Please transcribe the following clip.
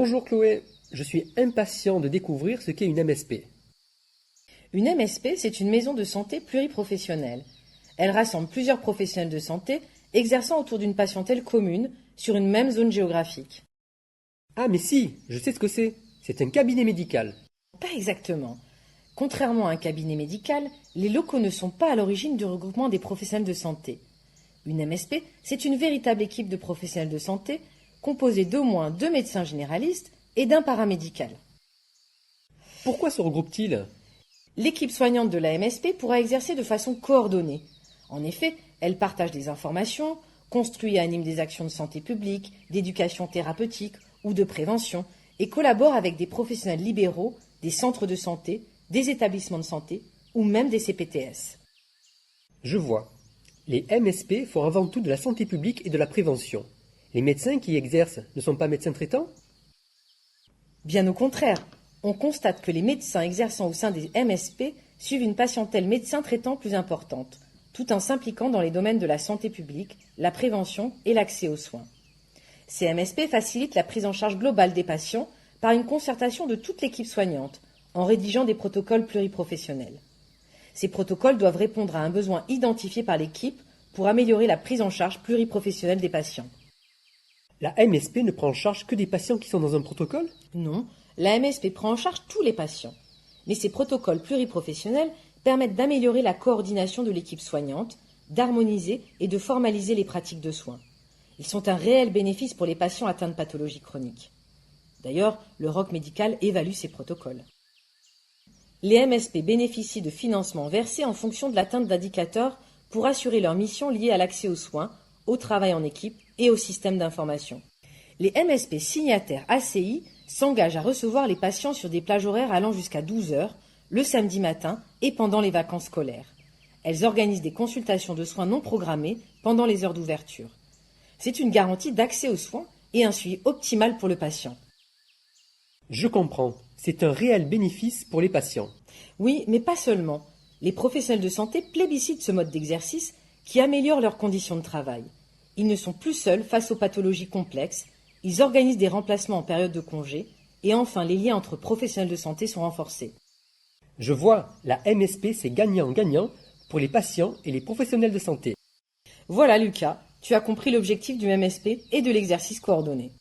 Bonjour Chloé, je suis impatient de découvrir ce qu'est une MSP. Une MSP, c'est une maison de santé pluriprofessionnelle. Elle rassemble plusieurs professionnels de santé exerçant autour d'une patientèle commune sur une même zone géographique. Ah mais si, je sais ce que c'est. C'est un cabinet médical. Pas exactement. Contrairement à un cabinet médical, les locaux ne sont pas à l'origine du regroupement des professionnels de santé. Une MSP, c'est une véritable équipe de professionnels de santé composée d'au moins 2 médecins généralistes et d'un paramédical. Pourquoi se regroupent-ils? L'équipe soignante de la MSP pourra exercer de façon coordonnée. En effet, elle partage des informations, construit et anime des actions de santé publique, d'éducation thérapeutique ou de prévention et collabore avec des professionnels libéraux, des centres de santé, des établissements de santé ou même des CPTS. Je vois. Les MSP font avant tout de la santé publique et de la prévention. Les médecins qui y exercent ne sont pas médecins traitants? Bien au contraire, on constate que les médecins exerçant au sein des MSP suivent une patientèle médecin traitant plus importante, tout en s'impliquant dans les domaines de la santé publique, la prévention et l'accès aux soins. Ces MSP facilitent la prise en charge globale des patients par une concertation de toute l'équipe soignante, en rédigeant des protocoles pluriprofessionnels. Ces protocoles doivent répondre à un besoin identifié par l'équipe pour améliorer la prise en charge pluriprofessionnelle des patients. La MSP ne prend en charge que des patients qui sont dans un protocole? Non, la MSP prend en charge tous les patients. Mais ces protocoles pluriprofessionnels permettent d'améliorer la coordination de l'équipe soignante, d'harmoniser et de formaliser les pratiques de soins. Ils sont un réel bénéfice pour les patients atteints de pathologies chroniques. D'ailleurs, le ROC médical évalue ces protocoles. Les MSP bénéficient de financements versés en fonction de l'atteinte d'indicateurs pour assurer leurs missions liées à l'accès aux soins, au travail en équipe et au système d'information. Les MSP signataires ACI s'engagent à recevoir les patients sur des plages horaires allant jusqu'à 12 heures, le samedi matin et pendant les vacances scolaires. Elles organisent des consultations de soins non programmées pendant les heures d'ouverture. C'est une garantie d'accès aux soins et un suivi optimal pour le patient. Je comprends. C'est un réel bénéfice pour les patients. Oui, mais pas seulement. Les professionnels de santé plébiscitent ce mode d'exercice qui améliore leurs conditions de travail. Ils ne sont plus seuls face aux pathologies complexes, ils organisent des remplacements en période de congé, et enfin les liens entre professionnels de santé sont renforcés. Je vois, la MSP c'est gagnant-gagnant pour les patients et les professionnels de santé. Voilà Lucas, tu as compris l'objectif du MSP et de l'exercice coordonné.